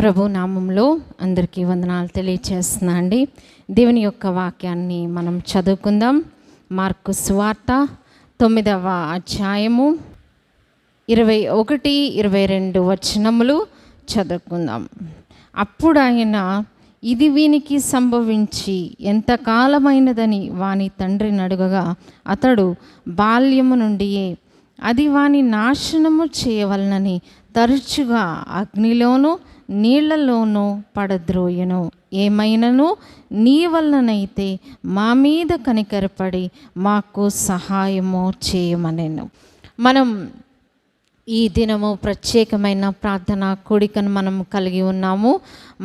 ప్రభు నామంలో అందరికీ వందనాలు తెలియచేస్తున్నా అండి. దేవుని యొక్క వాక్యాన్ని మనం చదువుకుందాం. మార్కు సువార్త 9వ అధ్యాయము 21-22 వచనములు చదువుకుందాం. అప్పుడు ఆయన, ఇది వీనికి సంభవించి ఎంతకాలమైనదని వాని తండ్రిని అడుగగా, అతడు బాల్యము నుండియే అది వాని నాశనము చేయవలనని తరచుగా అగ్నిలోనూ నీళ్లలోనూ పడద్రోయను. ఏమైనను నీ వలనైతే మా మీద కనికరపడి మాకు సహాయము చేయమనెను. మనం ఈ దినము ప్రత్యేకమైన ప్రార్థన కూడికను మనం కలిగి ఉన్నాము.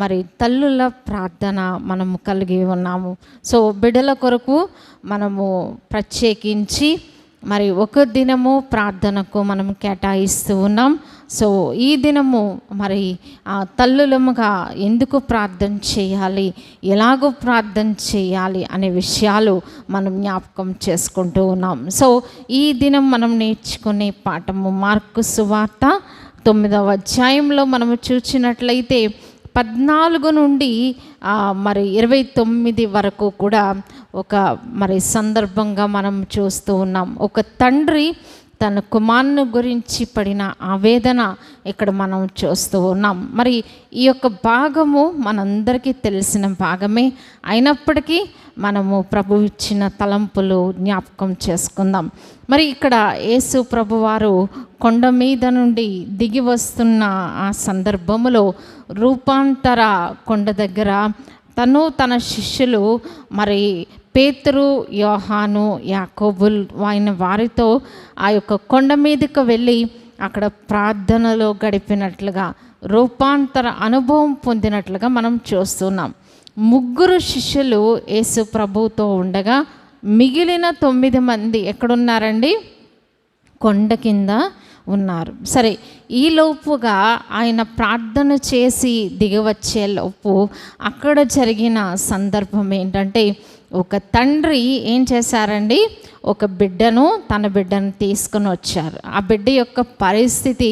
మరి తల్లుల ప్రార్థన మనము కలిగి ఉన్నాము. సో బిడ్డల కొరకు మనము ప్రత్యేకించి మరి ఒక దినము ప్రార్థనకు మనం కేటాయిస్తూ ఉన్నాం. సో ఈ దినము మరి తల్లులముగా ఎందుకు ప్రార్థన చేయాలి, ఎలాగో ప్రార్థన చేయాలి అనే విషయాలు మనం జ్ఞాపకం చేసుకుంటూ ఉన్నాం. సో ఈ దినం మనం నేర్చుకునే పాఠము మార్కు సువార్త 9వ అధ్యాయంలో మనము చూసినట్లయితే 14 నుండి మరి 29 వరకు కూడా ఒక మరి సందర్భంగా మనం చూస్తూ ఉన్నాం. ఒక తండ్రి తన కుమారుని గురించి పడిన ఆవేదన ఇక్కడ మనం చూస్తూ ఉన్నాం. మరి ఈ యొక్క భాగము మనందరికీ తెలిసిన భాగమే అయినప్పటికీ మనము ప్రభు ఇచ్చిన తలంపులు జ్ఞాపకం చేసుకుందాం. మరి ఇక్కడ యేసు ప్రభువారు కొండ మీద నుండి దిగి వస్తున్న ఆ సందర్భములో రూపాంతర కొండ దగ్గర తన శిష్యులు మరి పేతురు, యోహాను, యాకోబుల్ అయిన వారితో ఆ యొక్క కొండ మీదకు వెళ్ళి అక్కడ ప్రార్థనలో గడిపినట్లుగా రూపాంతర అనుభవం పొందినట్లుగా మనం చూస్తున్నాం. 3 శిష్యులు యేసు ప్రభువుతో ఉండగా మిగిలిన 9 మంది ఎక్కడున్నారండి? కొండ కింద ఉన్నారు. సరే, ఈ లోపుగా ఆయన ప్రార్థన చేసి దిగవచ్చే లోపు అక్కడ జరిగిన సందర్భం ఏంటంటే, ఒక తండ్రి ఏం చేశారండి, తన బిడ్డను తీసుకొని వచ్చారు. ఆ బిడ్డ యొక్క పరిస్థితి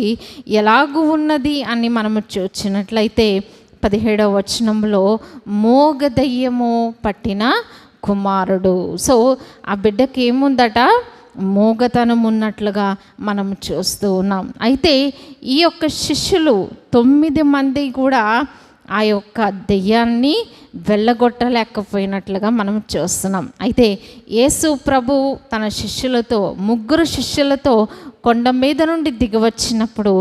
ఎలాగూ ఉన్నది అని మనము చూసినట్లయితే 17వ వచనంలో మోగదయ్యము పట్టిన కుమారుడు. సో ఆ బిడ్డకి ఏముందట, మోగతనం ఉన్నట్లుగా మనం చూస్తూ ఉన్నాం. అయితే ఈ యొక్క శిష్యులు 9 మంది కూడా ఆ యొక్క దెయ్యాన్ని వెళ్ళగొట్టలేకపోయినట్లుగా మనం చూస్తున్నాం. అయితే యేసు ప్రభు తన శిష్యులతో 3 శిష్యులతో కొండ మీద నుండి దిగివచ్చినప్పుడు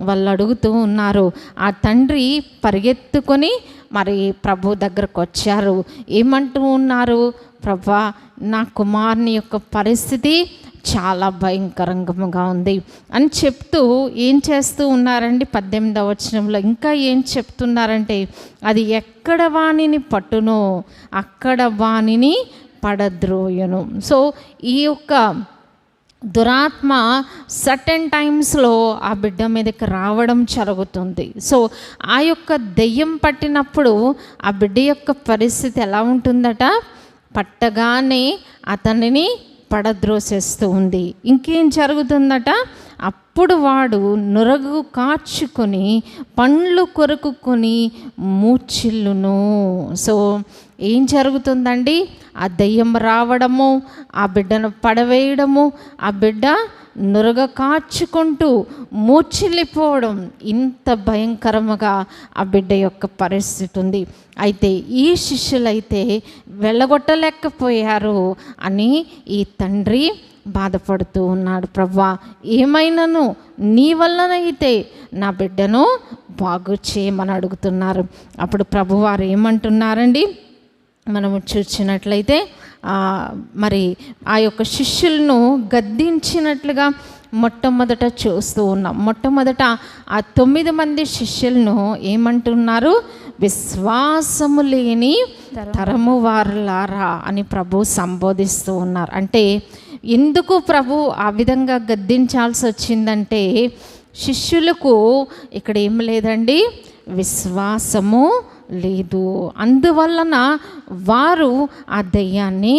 వాళ్ళు అడుగుతూ ఉన్నారు. ఆ తండ్రి పరిగెత్తుకొని మరి ప్రభు దగ్గరకు వచ్చారు. ఏమంటూ ఉన్నారు? ప్రభా, నా కుమారుని యొక్క పరిస్థితి చాలా భయంకరంగా ఉంది అని చెప్తూ ఏం చేస్తూ ఉన్నారండి? 18వ వచనంలో ఇంకా ఏం చెప్తున్నారంటే, అది ఎక్కడ వానిని పట్టునో అక్కడ వానిని పడద్రోయను. సో ఈ యొక్క దురాత్మ సర్టెన్ టైమ్స్లో ఆ బిడ్డ మీదకి రావడం జరుగుతుంది. సో ఆ యొక్క దెయ్యం పట్టినప్పుడు ఆ బిడ్డ యొక్క పరిస్థితి ఎలా ఉంటుందట? పట్టగానే అతనిని పడద్రోసేస్తూ ఉంది. ఇంకేం జరుగుతుందట? అప్పుడు వాడు నురగు కార్చుకొని పండ్లు కొరుకుకొని మూర్ఛిల్లును. సో ఏం జరుగుతుందండి? ఆ దయ్యం రావడము, ఆ బిడ్డను పడవేయడము, ఆ బిడ్డ నురగ కార్చుకుంటూ మూర్ఛిల్లిపోవడం, ఇంత భయంకరముగా ఆ బిడ్డ యొక్క పరిస్థితి ఉంది. అయితే ఈ శిష్యులైతే వెళ్ళగొట్టలేకపోయారు అని ఈ తండ్రి బాధపడుతూ ఉన్నాడు. ప్రభువా, ఏమైనాను నీ వల్లనైతే నా బిడ్డను బాగు చేయమని అడుగుతున్నారు. అప్పుడు ప్రభువారు ఏమంటున్నారండి? మనము చూసినట్లయితే మరి ఆ యొక్క శిష్యులను గద్దించినట్లుగా మొట్టమొదట చూస్తూ ఉన్నాం. మొట్టమొదట ఆ 9 మంది శిష్యులను ఏమంటున్నారు? విశ్వాసము లేని తరము వారులారా అని ప్రభు సంబోధిస్తూ ఉన్నారు. అంటే ఎందుకు ప్రభు ఆ విధంగా గద్దించాల్సి వచ్చిందంటే, శిష్యులకు ఇక్కడ ఏం లేదండి, విశ్వాసము లేదు. అందువలన వారు ఆ దయ్యాన్ని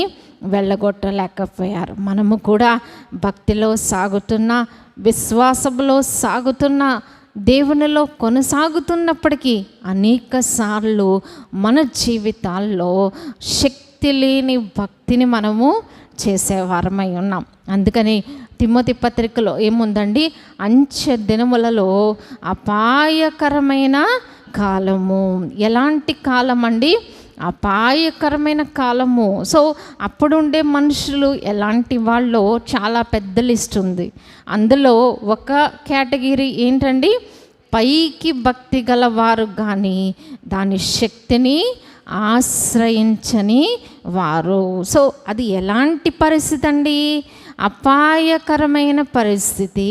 వెళ్ళగొట్టలేకపోయారు. మనము కూడా భక్తిలో సాగుతున్న, విశ్వాసంలో సాగుతున్న దేవునిలో కొనసాగుతున్నప్పటికీ అనేక సార్లు మన జీవితాల్లో శక్తి లేని భక్తిని మనము చేసేవారమై ఉన్నాం. అందుకని తిమోతి పత్రికలో ఏముందండి, అంచె దినములలో అపాయకరమైన కాలము. ఎలాంటి కాలం అండి? అపాయకరమైన కాలము. సో అప్పుడుండే మనుషులు ఎలాంటి వాళ్ళో చాలా పెద్ద లిస్ట్ ఉంది. అందులో ఒక కేటగిరీ ఏంటండి, పైకి భక్తి గలవారు కానీ దాని శక్తిని ఆశ్రయించని వారు. సో అది ఎలాంటి పరిస్థితి అండి? అపాయకరమైన పరిస్థితి.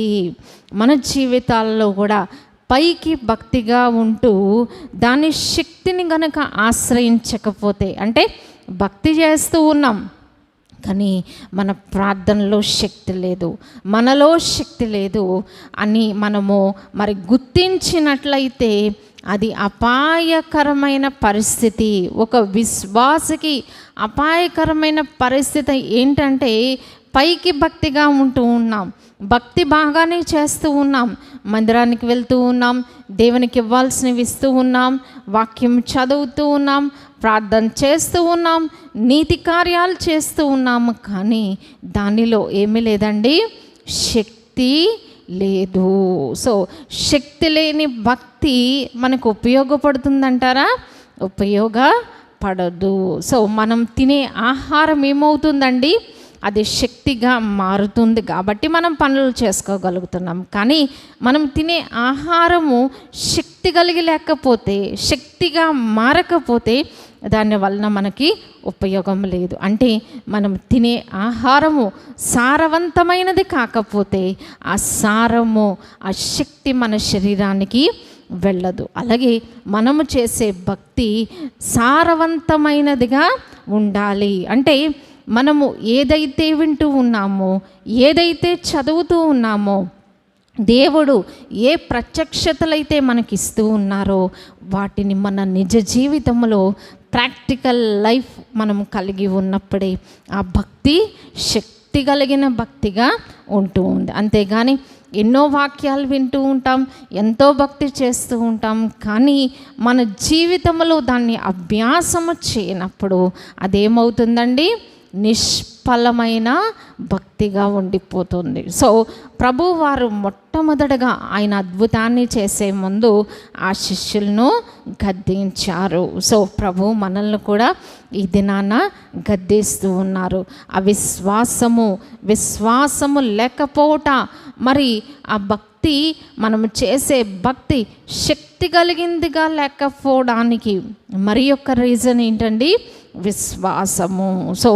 మన జీవితాల్లో కూడా పైకి భక్తిగా ఉంటూ దాని శక్తిని గనక ఆశ్రయించకపోతే, అంటే భక్తి చేస్తూ ఉన్నాం కానీ మన ప్రార్థనలో శక్తి లేదు, మనలో శక్తి లేదు అని మనము మరి గుర్తించినట్లయితే అది అపాయకరమైన పరిస్థితి. ఒక విశ్వాసకి అపాయకరమైన పరిస్థితి ఏంటంటే, పైకి భక్తిగా ఉంటూ ఉన్నాం, భక్తి బాగానే చేస్తూ ఉన్నాం, మందిరానికి వెళ్తూ ఉన్నాం, దేవునికి ఇవ్వాల్సినవి ఇస్తూ ఉన్నాం, వాక్యం చదువుతూ ఉన్నాం, ప్రార్థన చేస్తూ ఉన్నాం, నీతి కార్యాలు చేస్తూ ఉన్నాము, కానీ దానిలో ఏమీ లేదండి, శక్తి లేదు. సో శక్తి లేని భక్తి మనకు ఉపయోగపడుతుందంటారా? ఉపయోగపడదు. సో మనం తినే ఆహారం ఏమవుతుందండి, అది శక్తిగా మారుతుంది కాబట్టి మనం పనులు చేసుకోగలుగుతున్నాం. కానీ మనం తినే ఆహారము శక్తి కలిగి లేకపోతే, శక్తిగా మారకపోతే దాని వలన మనకి ఉపయోగం లేదు. అంటే మనం తినే ఆహారము సారవంతమైనది కాకపోతే ఆ సారము, ఆ శక్తి మన శరీరానికి వెళ్ళదు. అలాగే మనము చేసే భక్తి సారవంతమైనదిగా ఉండాలి. అంటే మనము ఏదైతే వింటూ ఉన్నామో, ఏదైతే చదువుతూ ఉన్నామో, దేవుడు ఏ ప్రత్యక్షతలైతే మనకిస్తూ ఉన్నారో వాటిని మన నిజ జీవితంలో ప్రాక్టికల్ లైఫ్ మనం కలిగి ఉన్నప్పుడే ఆ భక్తి శక్తి కలిగిన భక్తిగా ఉంటూ ఉంది. అంతేగాని ఎన్నో వాక్యాలు వింటూ ఉంటాం, ఎంతో భక్తి చేస్తూ ఉంటాం, కానీ మన జీవితంలో దాన్ని అభ్యాసము చేయనప్పుడు అదేమవుతుందండి, నిష్ఫలమైన భక్తిగా ఉండిపోతుంది. సో ప్రభు వారు మొట్టమొదటగా ఆయన అద్భుతాన్ని చేసే ముందు ఆ శిష్యులను గద్దించారు. సో ప్రభు మనల్ని కూడా ఈ దినాన గద్దిస్తూ ఉన్నారు. విశ్వాసము లేకపోవట, మరి ఆ భక్తి, మనము చేసే భక్తి శక్తి కలిగిందిగా లేకపోవడానికి మరి యొక్క రీజన్ ఏంటండి, విశ్వాసము. సో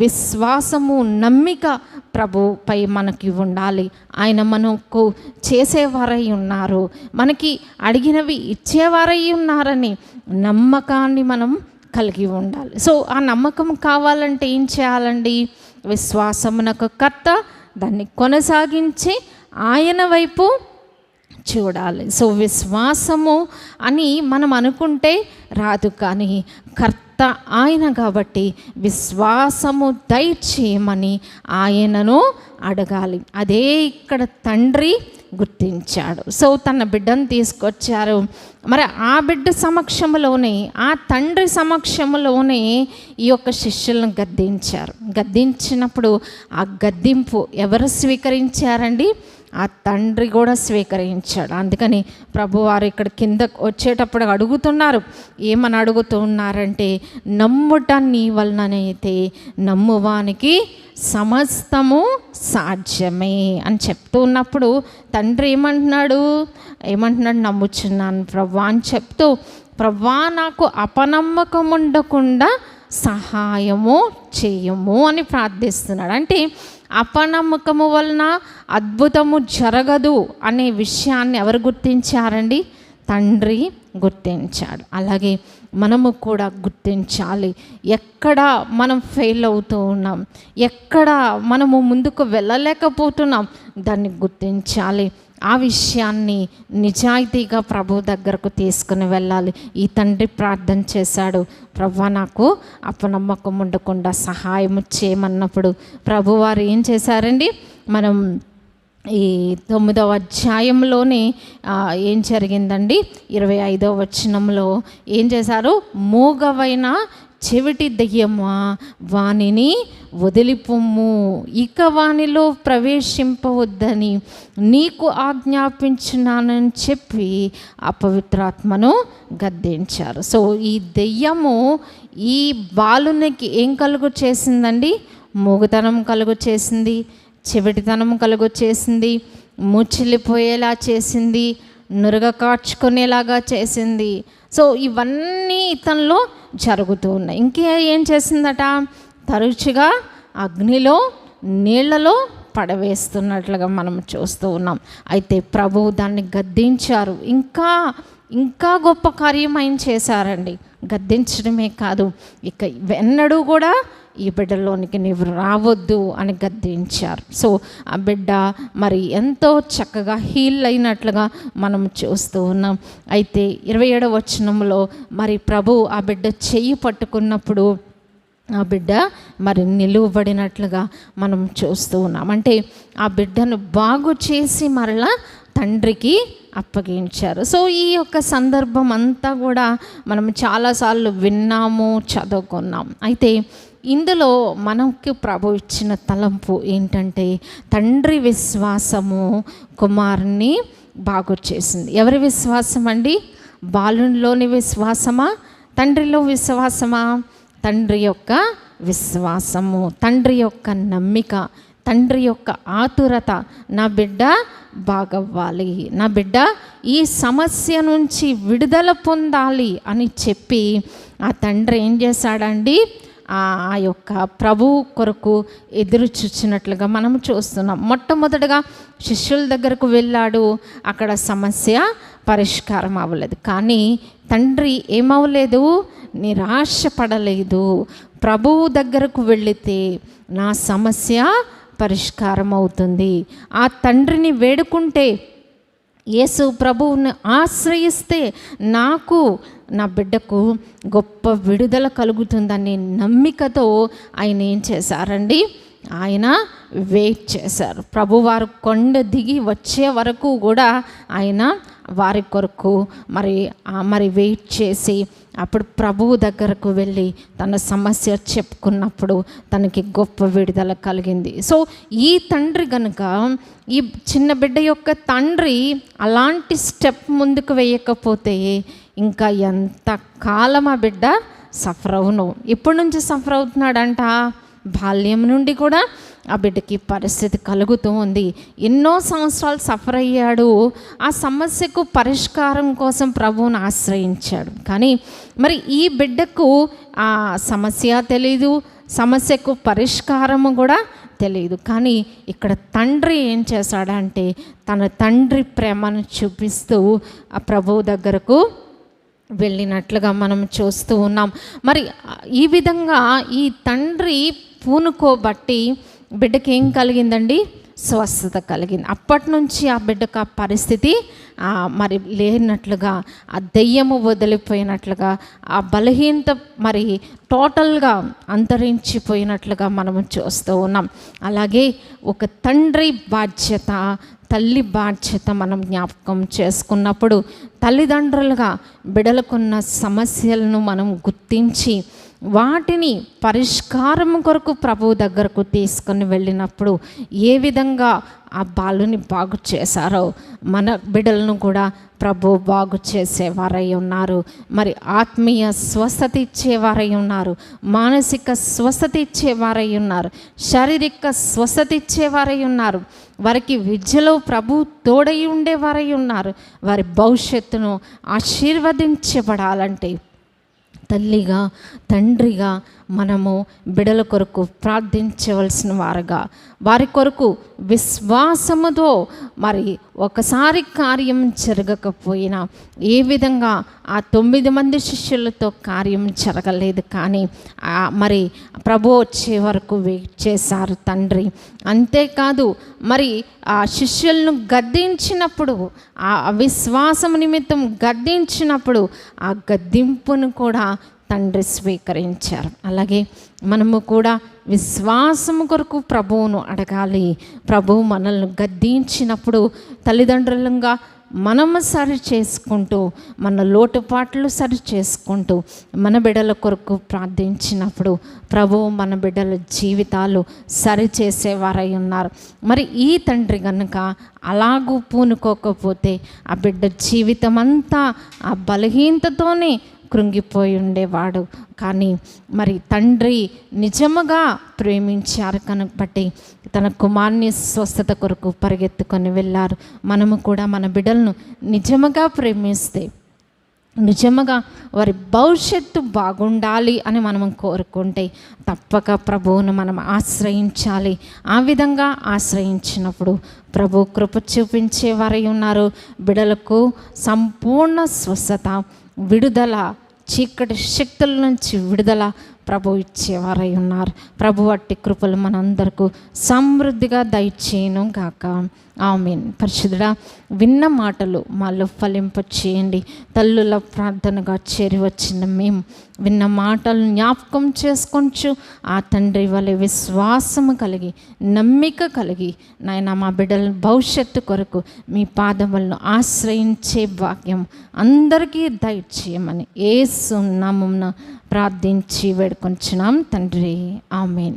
విశ్వాసము, నమ్మిక ప్రభుపై మనకి ఉండాలి. ఆయన మనకు చేసేవారై ఉన్నారు, మనకి అడిగినవి ఇచ్చేవారై ఉన్నారని నమ్మకాన్ని మనం కలిగి ఉండాలి. సో ఆ నమ్మకం కావాలంటే ఏం చేయాలండి, విశ్వాసమునకు కర్త, దాన్ని కొనసాగించి ఆయన వైపు చూడాలి. సో విశ్వాసము అని మనం అనుకుంటే రాదు, కానీ కర్త ఆయన కాబట్టి విశ్వాసము దయచేయమని ఆయనను అడగాలి. అదే ఇక్కడ తండ్రి గుర్తించాడు. సో తన బిడ్డను తీసుకొచ్చారు. మరి ఆ బిడ్డ సమక్షంలోనే, ఆ తండ్రి సమక్షంలోనే ఈ యొక్క శిష్యులను గద్దించారు. గద్దించినప్పుడు ఆ గద్దింపు ఎవరు స్వీకరించారండి, ఆ తండ్రి కూడా స్వీకరించాడు. అందుకని ప్రభువారు ఇక్కడ కిందకు వచ్చేటప్పుడు అడుగుతున్నారు. ఏమని అడుగుతున్నారంటే, నమ్ముట నీ వలననైతే నమ్మువానికి సమస్తము సాధ్యమే అని చెప్తూ ఉన్నప్పుడు తండ్రి ఏమంటున్నాడు, నమ్ముచున్నాను ప్రభా అని చెప్తూ, ప్రభా నాకు అపనమ్మకం ఉండకుండా సహాయము చేయము అని ప్రార్థిస్తున్నాడు. అంటే అపనమ్మకము వలన అద్భుతము జరగదు అనే విషయాన్ని ఎవరు గుర్తించారండి, తండ్రి గుర్తించాడు. అలాగే మనము కూడా గుర్తించాలి, ఎక్కడ మనం ఫెయిల్ అవుతూ ఉన్నాం, ఎక్కడ మనము ముందుకు వెళ్ళలేకపోతున్నాం, దాన్ని గుర్తించాలి. ఆ విషయాన్ని నిజాయితీగా ప్రభు దగ్గరకు తీసుకుని వెళ్ళాలి. ఈ తండ్రి ప్రార్థన చేశాడు, ప్రభు నాకు అపనమ్మకం ఉండకుండా సహాయం చేయమన్నప్పుడు ప్రభువారు ఏం చేశారండి, మనం ఈ 9వ అధ్యాయంలోనే ఏం జరిగిందండి, 25వ వచనంలో ఏం చేశారు, మూగవైన చెవిటి దెయ్యమా వానిని వదిలిపొమ్ము, ఇక వానిలో ప్రవేశింపవద్దని నీకు ఆజ్ఞాపించున్నానని చెప్పి అపవిత్రాత్మను గద్దించారు. సో ఈ దెయ్యము ఈ బాలునికి ఏం కలుగు చేసిందండి, మూగతనం కలుగు చేసింది, చెవిటితనం కలుగు చేసింది, ముచ్చిలిపోయేలా చేసింది, నురగ కార్చుకునేలాగా చేసింది. సో ఇవన్నీ ఇతనిలో జరుగుతూ ఉన్నాయి. ఏం చేసిందట, తరచుగా అగ్నిలో నీళ్లలో పడవేస్తున్నట్లుగా మనం చూస్తూ ఉన్నాం. అయితే ప్రభువు దాన్ని గద్దించారు. ఇంకా గొప్ప కార్యం ఆయన చేశారండి. గద్దించడమే కాదు, ఇక ఎన్నడూ కూడా ఈ బిడ్డలోనికి నీవు రావద్దు అని గద్దించారు. సో ఆ బిడ్డ మరి ఎంతో చక్కగా హీల్ అయినట్లుగా మనం చూస్తూ ఉన్నాం. అయితే 27వ వచనంలో మరి ప్రభు ఆ బిడ్డ చెయ్యి పట్టుకున్నప్పుడు ఆ బిడ్డ మరి నిలువబడినట్లుగా మనం చూస్తూ ఉన్నాం. అంటే ఆ బిడ్డను బాగు చేసి మరలా తండ్రికి అప్పగించారు. సో ఈ యొక్క సందర్భం అంతా కూడా మనం చాలాసార్లు విన్నాము, చదువుకున్నాం. అయితే ఇందులో మనకి ప్రభు ఇచ్చిన తలంపు ఏంటంటే, తండ్రి విశ్వాసము కుమారుని బాగు చేసింది. ఎవరి విశ్వాసం అండి, బాలునిలోని విశ్వాసమా, తండ్రిలో విశ్వాసమా? తండ్రి యొక్క విశ్వాసము, తండ్రి యొక్క నమ్మిక, తండ్రి యొక్క ఆతురత, నా బిడ్డ బాగవ్వాలి, నా బిడ్డ ఈ సమస్య నుంచి విడుదల పొందాలి అని చెప్పి ఆ తండ్రి ఏం చేశాడండి, ఆ యొక్క ప్రభు కొరకు ఎదురు చూచినట్లుగా మనం చూస్తున్నాం. మొట్టమొదటిగా శిష్యుల దగ్గరకు వెళ్ళాడు, అక్కడ సమస్య పరిష్కారం అవ్వలేదు. కానీ తండ్రి ఏమవ్వలేదు, నిరాశపడలేదు. ప్రభువు దగ్గరకు వెళితే నా సమస్య పరిష్కారం అవుతుంది. ఆ తండ్రిని వేడుకుంటే, యేసు ప్రభువుని ఆశ్రయిస్తే నాకు, నా బిడ్డకు గొప్ప విడుదల కలుగుతుందనే నమ్మికతో ఆయన ఏం చేశారండి, ఆయన వెయిట్ చేశారు. ప్రభువారు కొండ దిగి వచ్చే వరకు కూడా ఆయన వారి కొరకు మరి వెయిట్ చేసి అప్పుడు ప్రభువు దగ్గరకు వెళ్ళి తన సమస్య చెప్పుకున్నప్పుడు తనకి గొప్ప విడుదల కలిగింది. సో ఈ తండ్రి కనుక, ఈ చిన్న బిడ్డ యొక్క తండ్రి అలాంటి స్టెప్ ముందుకు వేయకపోతే ఇంకా ఎంత కాలం ఆ బిడ్డ సఫర్ అవును. ఇప్పటి నుంచి సఫర్ అవుతున్నాడంట, బాల్యం నుండి కూడా ఆ బిడ్డకి పరిస్థితి కలుగుతూ ఉంది. ఎన్నో సంవత్సరాలు సఫర్ అయ్యాడు. ఆ సమస్యకు పరిష్కారం కోసం ప్రభువుని ఆశ్రయించాడు. కానీ మరి ఈ బిడ్డకు ఆ సమస్య తెలీదు, సమస్యకు పరిష్కారము కూడా తెలియదు. కానీ ఇక్కడ తండ్రి ఏం చేశాడంటే, తన తండ్రి ప్రేమను చూపిస్తూ ఆ ప్రభువు దగ్గరకు వెళ్ళినట్లుగా మనం చూస్తూ ఉన్నాం. మరి ఈ విధంగా ఈ తండ్రి పూనుకోబట్టి బిడ్డకి ఏం కలిగిందండి, స్వస్థత కలిగింది. అప్పటి నుంచి ఆ బిడ్డకు ఆ పరిస్థితి మరి లేనట్లుగా, ఆ దెయ్యము వదిలిపోయినట్లుగా, ఆ బలహీనత మరి టోటల్గా అంతరించిపోయినట్లుగా మనము చూస్తూ ఉన్నాం. అలాగే ఒక తండ్రి బాధ్యత, తల్లి బాధ్యత మనం జ్ఞాపకం చేసుకున్నప్పుడు, తల్లిదండ్రులుగా బిడ్డలకున్న సమస్యలను మనం గుర్తించి వాటిని పరిష్కారం కొరకు ప్రభువు దగ్గరకు తీసుకొని వెళ్ళినప్పుడు ఏ విధంగా ఆ బాలుని బాగు చేశారో మన బిడ్డలను కూడా ప్రభు బాగు చేసేవారై ఉన్నారు. మరి ఆత్మీయ స్వస్థత ఇచ్చేవారై ఉన్నారు, మానసిక స్వస్థత ఇచ్చేవారై ఉన్నారు, శారీరక స్వస్థత ఇచ్చేవారై ఉన్నారు. వారికి విద్యలో ప్రభు తోడై ఉండేవారై ఉన్నారు. వారి భవిష్యత్తును ఆశీర్వదించబడాలంటే తల్లిగా, తండ్రిగా మనము బిడ్డల కొరకు ప్రార్థించవలసిన వారుగా, వారి కొరకు విశ్వాసముతో, మరి ఒకసారి కార్యం జరగకపోయినా ఏ విధంగా ఆ 9 మంది శిష్యులతో కార్యం జరగలేదు, కానీ మరి ప్రభు వచ్చే వరకు వెయిట్ చేశారు తండ్రి. అంతేకాదు మరి ఆ శిష్యులను గద్దించినప్పుడు, ఆ అవిశ్వాసం నిమిత్తం గద్దించినప్పుడు ఆ గద్దింపును కూడా తండ్రి స్వీకరించారు. అలాగే మనము కూడా విశ్వాసము కొరకు ప్రభువును అడగాలి. ప్రభువు మనల్ని గద్దించినప్పుడు తల్లిదండ్రులంగా మనము సరి చేసుకుంటూ, మన లోటుపాట్లు సరి చేసుకుంటూ, మన బిడ్డల కొరకు ప్రార్థించినప్పుడు ప్రభువు మన బిడ్డల జీవితాలు సరిచేసేవారై ఉన్నారు. మరి ఈ తండ్రి కనుక అలాగూ పూనుకోకపోతే ఆ బిడ్డ జీవితం అంతా ఆ బలహీనతతోనే కృంగిపోయి ఉండేవాడు. కానీ మరి తండ్రి నిజముగా ప్రేమించారు కనుక తన కుమారుని స్వస్థత కొరకు పరిగెత్తుకొని వెళ్ళారు. మనము కూడా మన బిడ్డలను నిజముగా ప్రేమిస్తే, నిజముగా వారి భవిష్యత్తు బాగుండాలి అని మనం కోరుకుంటే తప్పక ప్రభువును మనం ఆశ్రయించాలి. ఆ విధంగా ఆశ్రయించినప్పుడు ప్రభు కృప చూపించేవారై ఉన్నారు. బిడ్డలకు సంపూర్ణ స్వస్థత, విడుదల, చీకటి శక్తుల నుంచి విడుదల ప్రభు ఇచ్చేవారై ఉన్నారు. ప్రభు అట్టి కృపలు మనందరకు సమృద్ధిగా దయచేయను గాక. ఆమేన్. పరిశుద్ధుడా, విన్న మాటలు మాలో ఫలింప చేయండి. తల్లుల ప్రార్థనగా చేరి వచ్చిన మేము విన్న మాటలు జ్ఞాపకం చేసుకొంచు ఆ తండ్రి వలె విశ్వాసము కలిగి, నమ్మిక కలిగి నాయన మా బిడ్డల భవిష్యత్తు కొరకు మీ పాదములను ఆశ్రయించే భాగ్యం అందరికీ దయచేయమని యేసు నామమున ప్రార్థించి వేడుకొంచున్నాం తండ్రి. ఆమేన్.